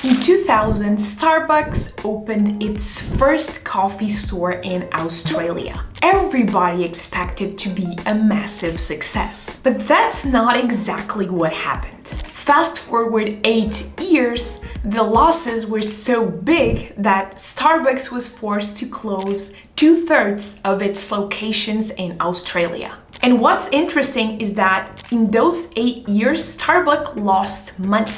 In 2000, Starbucks opened its first coffee store in Australia. Everybody expected to be a massive success. But that's not exactly what happened. Fast forward 8 years, the losses were so big that Starbucks was forced to close 2/3 of its locations in Australia. And what's interesting is that in those 8 years, Starbucks lost money.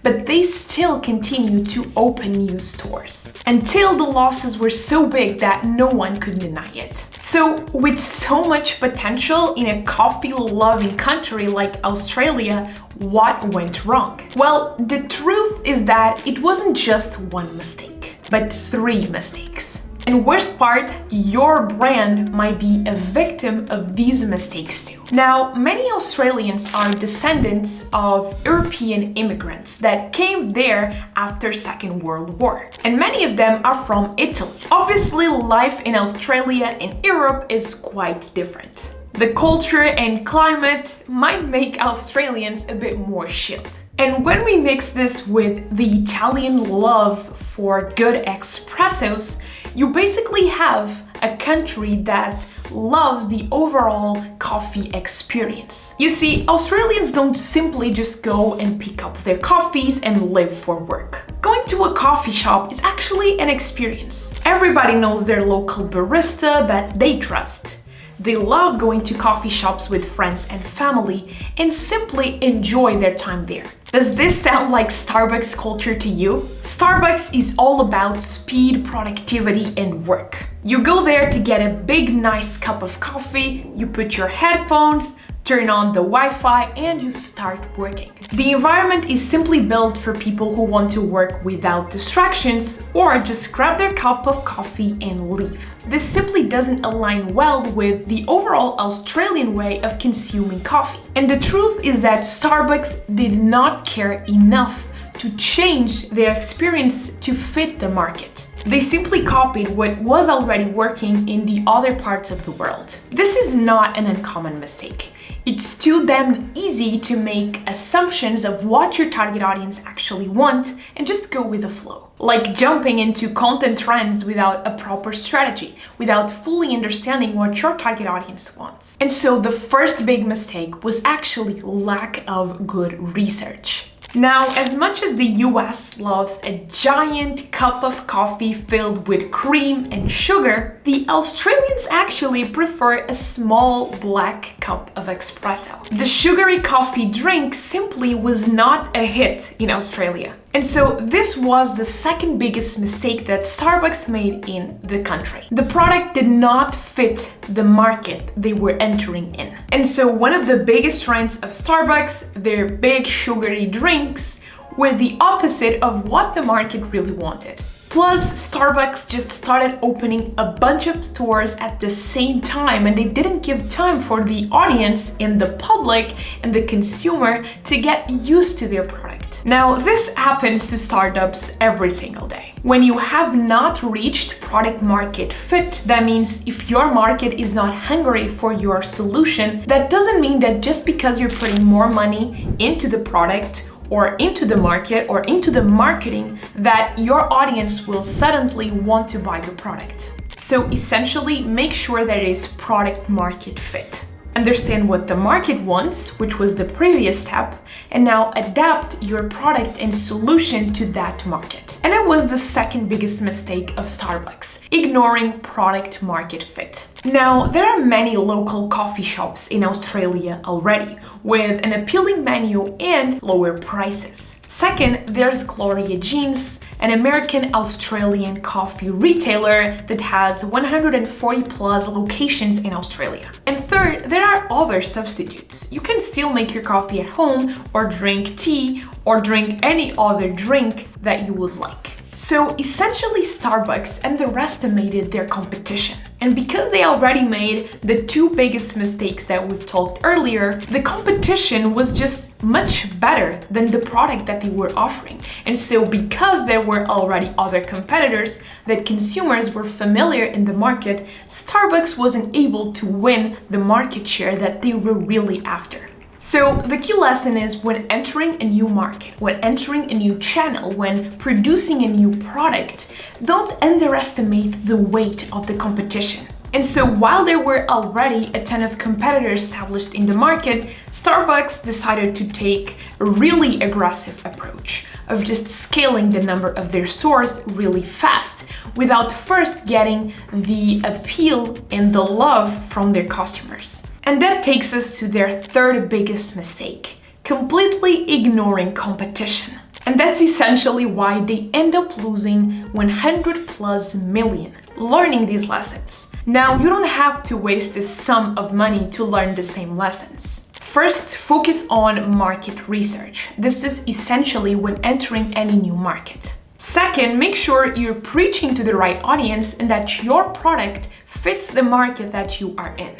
But they still continue to open new stores until the losses were so big that no one could deny it. So, with so much potential in a coffee-loving country like Australia, what went wrong? Well, the truth is that it wasn't just one mistake, but 3 mistakes. And worst part, your brand might be a victim of these mistakes too. Now, many Australians are descendants of European immigrants that came there after Second World War. And many of them are from Italy. Obviously, life in Australia and Europe is quite different. The culture and climate might make Australians a bit more chilled. And when we mix this with the Italian love for good espressos, you basically have a country that loves the overall coffee experience. You see, Australians don't simply just go and pick up their coffees and live for work. Going to a coffee shop is actually an experience. Everybody knows their local barista that they trust. They love going to coffee shops with friends and family and simply enjoy their time there. Does this sound like Starbucks culture to you? Starbucks is all about speed, productivity, and work. You go there to get a big, nice cup of coffee, you put your headphones, turn on the Wi-Fi, and you start working. The environment is simply built for people who want to work without distractions or just grab their cup of coffee and leave. This simply doesn't align well with the overall Australian way of consuming coffee. And the truth is that Starbucks did not care enough to change their experience to fit the market. They simply copied what was already working in the other parts of the world. This is not an uncommon mistake. It's too damn easy to make assumptions of what your target audience actually want and just go with the flow. Like jumping into content trends without a proper strategy, without fully understanding what your target audience wants. And so the first big mistake was actually lack of good research. Now, as much as the US loves a giant cup of coffee filled with cream and sugar, the Australians actually prefer a small black cup of espresso. The sugary coffee drink simply was not a hit in Australia. And so this was the second biggest mistake that Starbucks made in the country. The product did not fit the market they were entering in. And so one of the biggest trends of Starbucks, their big sugary drinks, were the opposite of what the market really wanted. Plus, Starbucks just started opening a bunch of stores at the same time, and they didn't give time for the audience and the public and the consumer to get used to their product. Now, this happens to startups every single day. When you have not reached product market fit, that means if your market is not hungry for your solution, that doesn't mean that just because you're putting more money into the product or into the market or into the marketing, that your audience will suddenly want to buy your product. So essentially, make sure that it is product market fit. Understand what the market wants, which was the previous step, and now adapt your product and solution to that market. And it was the second biggest mistake of Starbucks, ignoring product market fit. Now, there are many local coffee shops in Australia already, with an appealing menu and lower prices. Second, there's Gloria Jeans, an American-Australian coffee retailer that has 140 plus locations in Australia. And third, there are other substitutes. You can still make your coffee at home or drink tea or drink any other drink that you would like. So essentially, Starbucks underestimated their competition. And because they already made the 2 biggest mistakes that we've talked earlier, the competition was just much better than the product that they were offering. And so because there were already other competitors that consumers were familiar in the market, Starbucks wasn't able to win the market share that they were really after. So the key lesson is when entering a new market, when entering a new channel, when producing a new product, don't underestimate the weight of the competition. And so while there were already a ton of competitors established in the market, Starbucks decided to take a really aggressive approach of just scaling the number of their stores really fast without first getting the appeal and the love from their customers. And that takes us to their third biggest mistake, completely ignoring competition. And that's essentially why they end up losing 100+ million learning these lessons. Now, you don't have to waste a sum of money to learn the same lessons. First, focus on market research. This is essentially when entering any new market. Second, make sure you're preaching to the right audience and that your product fits the market that you are in,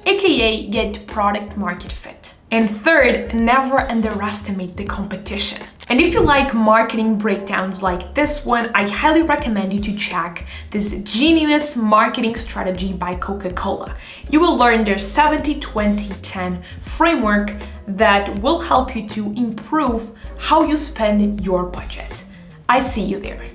aka get product market fit. And third, never underestimate the competition. And if you like marketing breakdowns like this one, I highly recommend you to check this Genius Marketing Strategy by Coca-Cola. You will learn their 70-20-10 framework that will help you to improve how you spend your budget. I see you there.